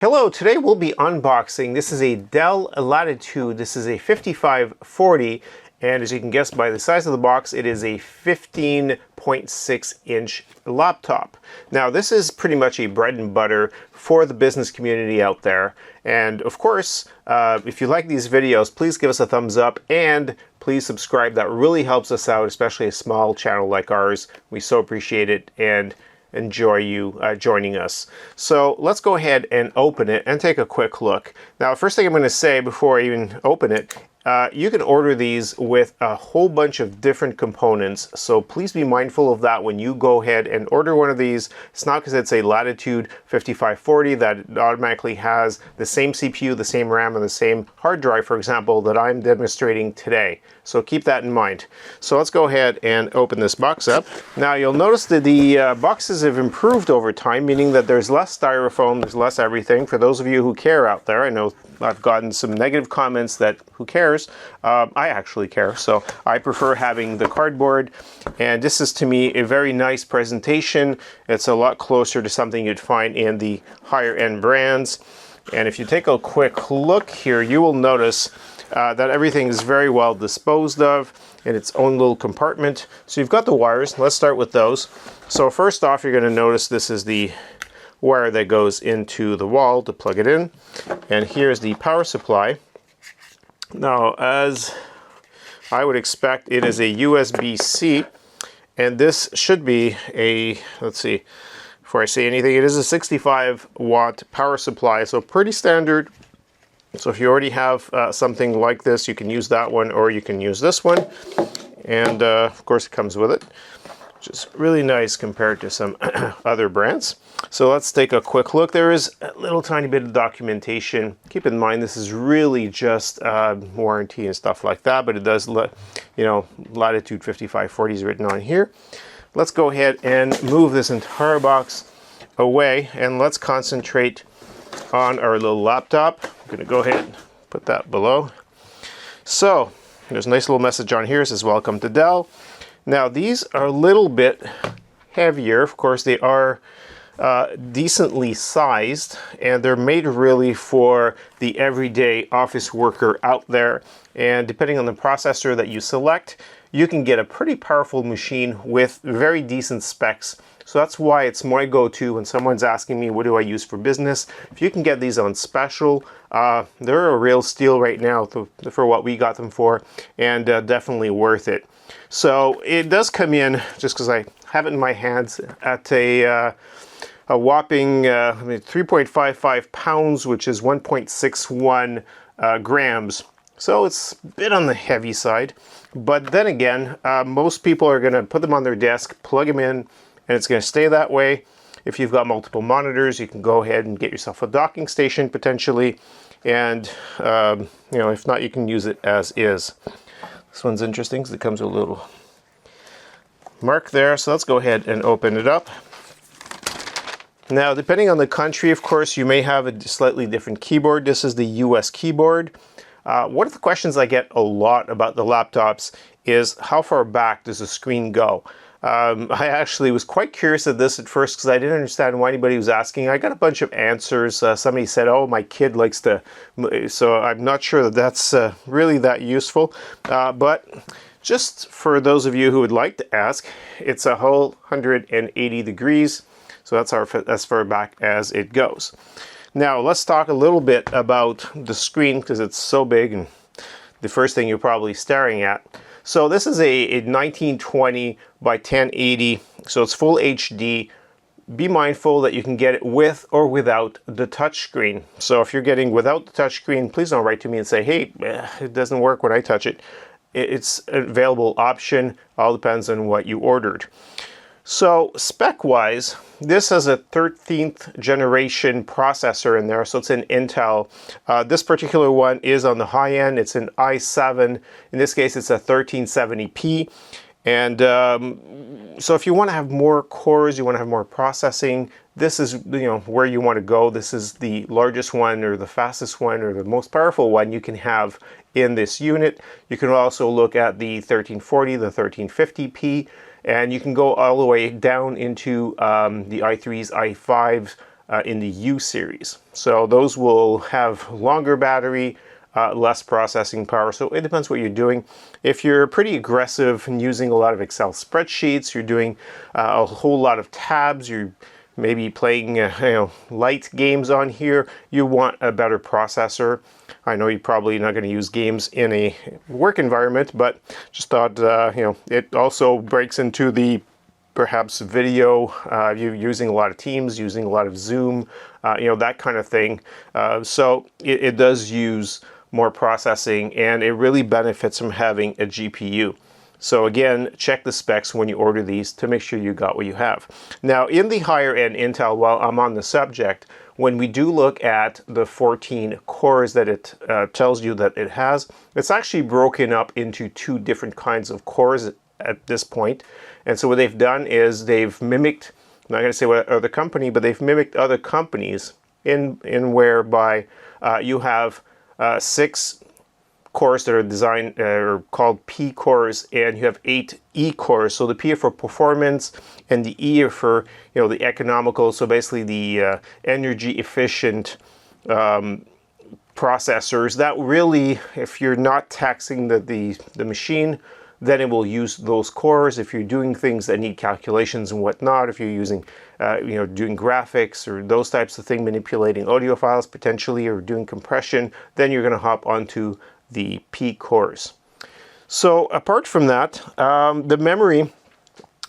Hello, today we'll be unboxing. This is a Dell Latitude. This is a 5540, and as you can guess by the size of the box, it is a 15.6-inch laptop. Now, this is pretty much a bread and butter for the business community out there. And of course, if you like these videos, please give us a thumbs up and please subscribe. That really helps us out, especially a small channel like ours. We so appreciate it and enjoy you joining us. So let's go ahead and open it and take a quick look. Now, first thing I'm going to say before I even open it, you can order these with a whole bunch of different components, so please be mindful of that when you go ahead and order one of these. It's not because it's a Latitude 5540 that it automatically has the same CPU, the same RAM, and the same hard drive, for example, that I'm demonstrating today. So keep that in mind. So let's go ahead and open this box up. Now you'll notice that the boxes have improved over time, meaning that there's less styrofoam, there's less everything. For those of you who care out there, I know I've gotten some negative comments that who cares? I actually care, so I prefer having the cardboard, and this is to me a very nice presentation. It's a lot closer to something you'd find in the higher end brands. And if you take a quick look here, you will notice that everything is very well disposed of in its own little compartment. So you've got the wires. Let's start with those. So first off, you're going to notice this is the wire that goes into the wall to plug it in, and here's the power supply. Now, as I would expect, it is a USB-C, and this should be a, let's see, before I say anything, it is a 65 watt power supply, so pretty standard. So if you already have something like this, you can use that one or you can use this one, and of course it comes with it, which is really nice compared to some other brands. So let's take a quick look. There is a little tiny bit of documentation. Keep in mind this is really just warranty and stuff like that, but it does let you know Latitude 5540 is written on here. Let's go ahead and move this entire box away and let's concentrate on our little laptop. I'm going to go ahead and put that below. So there's a nice little message on here. It says welcome to Dell. Now these are a little bit heavier. Of course they are decently sized, and they're made really for the everyday office worker out there. And depending on the processor that you select, you can get a pretty powerful machine with very decent specs. So that's why it's my go-to when someone's asking me what do I use for business. If you can get these on special, they're a real steal right now for what we got them for, and definitely worth it. So it does come in, just because I have it in my hands, at a whopping 3.55 pounds, which is 1.61 grams. So it's a bit on the heavy side. But then again, most people are going to put them on their desk, plug them in, and it's going to stay that way. If you've got multiple monitors, you can go ahead and get yourself a docking station potentially. And if not, you can use it as is. This one's interesting because it comes with a little mark there. So let's go ahead and open it up. Now, depending on the country, of course, you may have a slightly different keyboard. This is the US keyboard. One of the questions I get a lot about the laptops is how far back does the screen go? I actually was quite curious at this at first because I didn't understand why anybody was asking. I got a bunch of answers. Somebody said, oh, my kid likes to, so I'm not sure that that's really that useful. But just for those of you who would like to ask, it's a whole 180 degrees. So that's as far back as it goes. Now let's talk a little bit about the screen because it's so big and the first thing you're probably staring at. So this is a 1920 by 1080, so it's full HD. Be mindful that you can get it with or without the touchscreen. So if you're getting without the touchscreen, please don't write to me and say, hey, it doesn't work when I touch it. It's an available option. All depends on what you ordered. So spec-wise, this has a 13th generation processor in there, so it's an Intel. This particular one is on the high end. It's an i7. In this case, it's a 1370p. And so if you want to have more cores, you want to have more processing, this is where you want to go. This is the largest one or the fastest one or the most powerful one you can have in this unit. You can also look at the 1340, the 1350p. And you can go all the way down into the i3s, i5s, in the U series. So those will have longer battery, less processing power. So it depends what you're doing. If you're pretty aggressive and using a lot of Excel spreadsheets, you're doing a whole lot of tabs, you're maybe playing light games on here, you want a better processor. I know you're probably not going to use games in a work environment, but just thought it also breaks into the perhaps video, you're using a lot of Teams, using a lot of Zoom, that kind of thing. So it does use more processing, and it really benefits from having a GPU. So again, check the specs when you order these to make sure you got what you have. Now, in the higher end Intel, while I'm on the subject, when we do look at the 14 cores that it tells you that it has, it's actually broken up into 2 different kinds of cores at this point. And so what they've done is they've mimicked, I'm not going to say what other company, but they've mimicked other companies in whereby you have 6 cores that are designed or called P cores, and you have 8 E cores. So the P are for performance, and the E are for the economical. So basically the energy efficient processors that really, if you're not taxing the machine, then it will use those cores. If you're doing things that need calculations and whatnot, if you're using, doing graphics or those types of things, manipulating audio files potentially, or doing compression, then you're going to hop onto the P cores. So apart from that, the memory,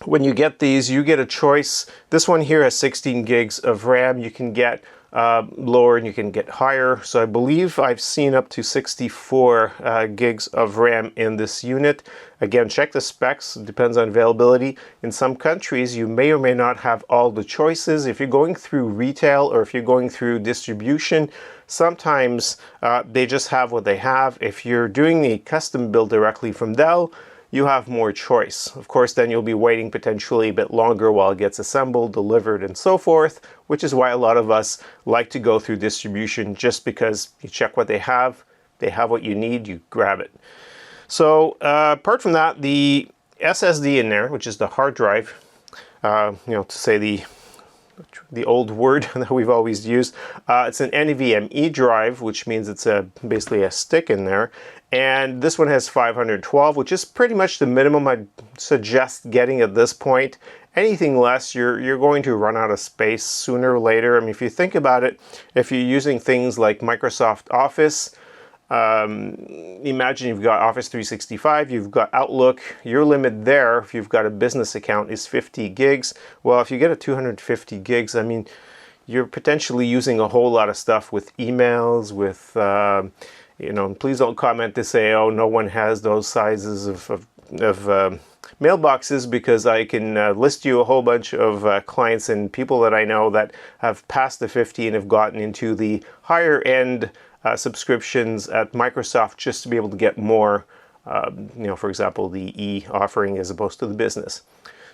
when you get these, you get a choice. This one here has 16 gigs of RAM. You can get lower and you can get higher. So I believe I've seen up to 64 gigs of RAM in this unit. Again, check the specs. It depends on availability. In some countries, you may or may not have all the choices. If you're going through retail or if you're going through distribution, sometimes they just have what they have. If you're doing a custom build directly from Dell, you have more choice. Of course, then you'll be waiting potentially a bit longer while it gets assembled, delivered, and so forth, which is why a lot of us like to go through distribution, just because you check what they have what you need, you grab it. So apart from that, the SSD in there, which is the hard drive, to say the old word that we've always used, it's an NVMe drive, which means it's basically a stick in there. And this one has 512, which is pretty much the minimum I'd suggest getting at this point. Anything less, you're going to run out of space sooner or later. I mean, if you think about it, if you're using things like Microsoft Office, imagine you've got Office 365, you've got Outlook, your limit there, if you've got a business account, is 50 gigs. Well, if you get a 250 gigs, I mean, you're potentially using a whole lot of stuff with emails, with please don't comment to say, oh, no one has those sizes of mailboxes, because I can list you a whole bunch of clients and people that I know that have passed the 50 and have gotten into the higher end subscriptions at Microsoft just to be able to get more, for example, the E offering as opposed to the business.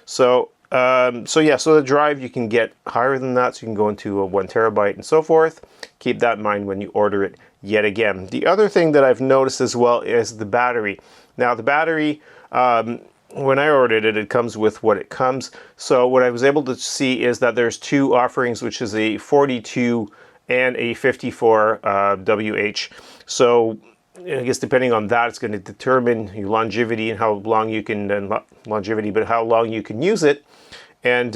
So the drive, you can get higher than that, so you can go into a 1 terabyte and so forth. Keep that in mind when you order it yet again. The other thing that I've noticed as well is the battery. Now the battery, when I ordered it, it comes with what it comes. So what I was able to see is that there's 2 offerings, which is a 42 and a 54 WH. So I guess depending on that, it's going to determine your longevity and how long you can, not longevity, but how long you can use it. And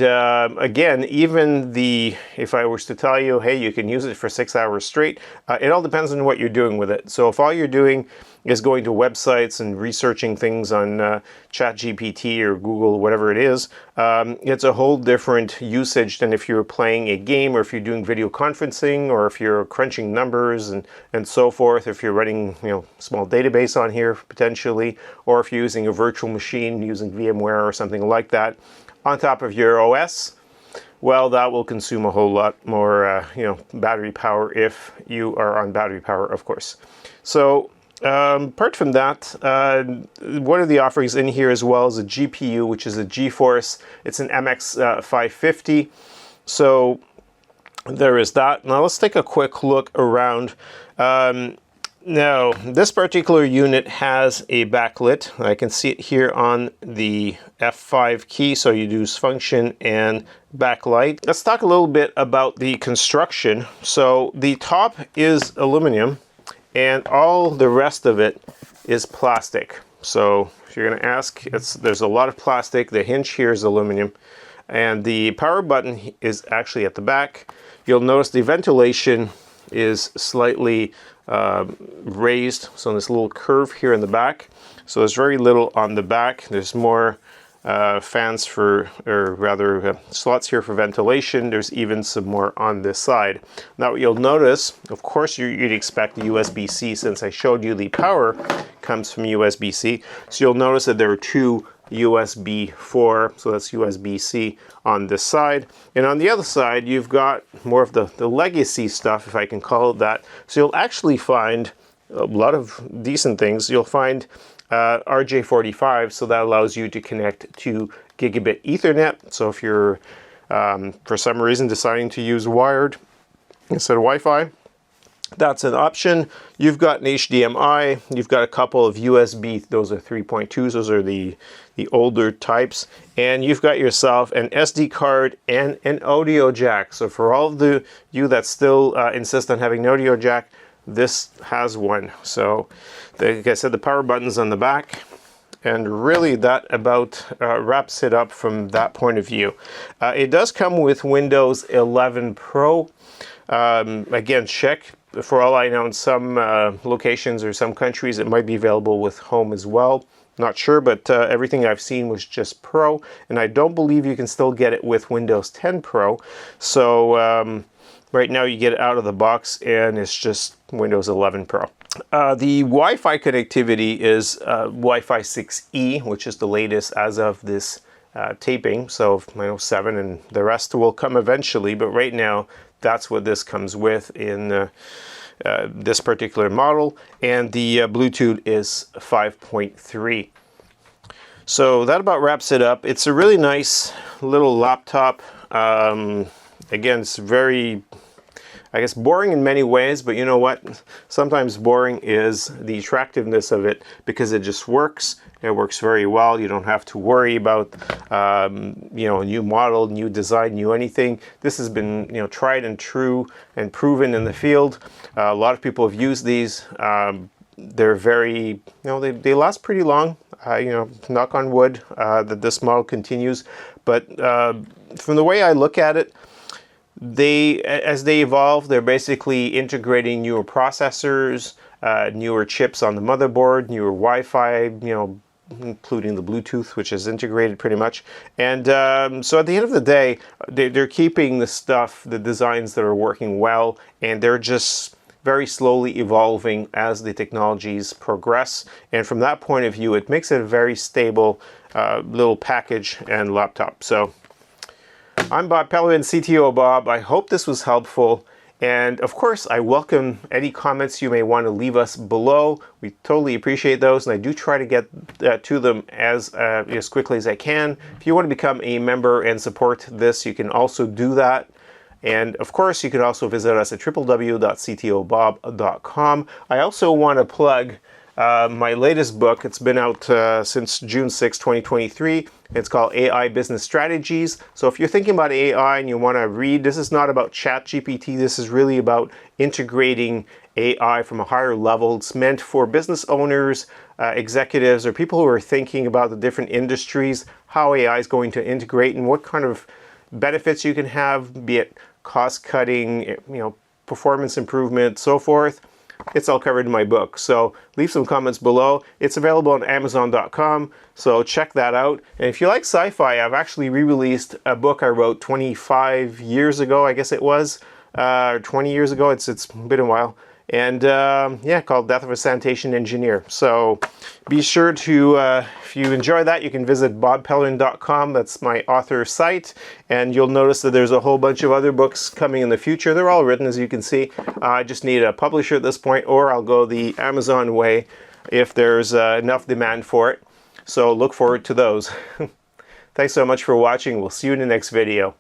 again, even if I was to tell you, hey, you can use it for 6 hours straight, it all depends on what you're doing with it. So if all you're doing is going to websites and researching things on ChatGPT or Google, whatever it is, it's a whole different usage than if you're playing a game, or if you're doing video conferencing, or if you're crunching numbers and so forth, if you're running small database on here potentially, or if you're using a virtual machine using VMware or something like that on top of your OS. Well, that will consume a whole lot more battery power if you are on battery power, of course. So apart from that, one of the offerings in here as well is a GPU, which is a GeForce. It's an MX550. So there is that. Now let's take a quick look around. Now, this particular unit has a backlit. I can see it here on the F5 key, so you use function and backlight. Let's talk a little bit about the construction. So the top is aluminum and all the rest of it is plastic. So if you're going to ask, there's a lot of plastic. The hinge here is aluminum and the power button is actually at the back. You'll notice the ventilation is slightly raised, so this little curve here in the back. So there's very little on the back. There's more fans for, or rather slots here for ventilation. There's even some more on this side. Now what you'll notice, of course you'd expect USB-C, since I showed you the power comes from USB-C. So you'll notice that there are two USB 4, so that's USB-C on this side. And on the other side, you've got more of the legacy stuff, if I can call it that. So you'll actually find a lot of decent things. You'll find RJ45, so that allows you to connect to gigabit Ethernet. So if you're, for some reason, deciding to use wired instead of Wi-Fi, that's an option. You've got an HDMI, you've got a couple of USB, those are 3.2s, those are the older types, and you've got yourself an SD card and an audio jack. So for all of you that still insist on having an audio jack, this has one. So like I said, the power button's on the back, and really that about wraps it up from that point of view. It does come with Windows 11 Pro. Again, check. For all I know, in some locations or some countries, it might be available with Home as well. Not sure, but everything I've seen was just Pro, and I don't believe you can still get it with Windows 10 Pro. So right now you get it out of the box, and it's just Windows 11 Pro. The Wi-Fi connectivity is Wi-Fi 6E, which is the latest as of this taping. So 7, and the rest will come eventually, but right now that's what this comes with in this particular model, and the Bluetooth is 5.3. So that about wraps it up. It's a really nice little laptop. Again, it's very, I guess, boring in many ways, but you know what? Sometimes boring is the attractiveness of it, because it just works. It works very well. You don't have to worry about, new model, new design, new anything. This has been, tried and true and proven in the field. A lot of people have used these. They're very, they last pretty long. Knock on wood that this model continues. But from the way I look at it, as they evolve, they're basically integrating newer processors, newer chips on the motherboard, newer Wi-Fi, including the Bluetooth, which is integrated pretty much. And so at the end of the day, they're keeping the designs that are working well, and they're just very slowly evolving as the technologies progress. And from that point of view, it makes it a very stable little package and laptop. So I'm Bob Pellerin, CTOBOB. I hope this was helpful. And of course, I welcome any comments you may want to leave us below. We totally appreciate those, and I do try to get to them as quickly as I can. If you want to become a member and support this, you can also do that. And of course, you can also visit us at www.ctobob.com. I also want to plug my latest book. It's been out since June 6, 2023. It's called AI Business Strategies. So if you're thinking about AI and you want to read, this is not about ChatGPT. This is really about integrating AI from a higher level. It's meant for business owners, executives, or people who are thinking about the different industries, how AI is going to integrate and what kind of benefits you can have, be it cost cutting, performance improvement, so forth. It's all covered in my book. So leave some comments below. It's available on Amazon.com, so check that out. And if you like sci-fi, I've actually re-released a book I wrote 25 years ago, I guess it was, 20 years ago. It's been a while. And called Death of a Sanitation Engineer. So be sure to, if you enjoy that, you can visit bobpellerin.com. That's my author site. And you'll notice that there's a whole bunch of other books coming in the future. They're all written, as you can see. I just need a publisher at this point, or I'll go the Amazon way if there's enough demand for it. So look forward to those. Thanks so much for watching. We'll see you in the next video.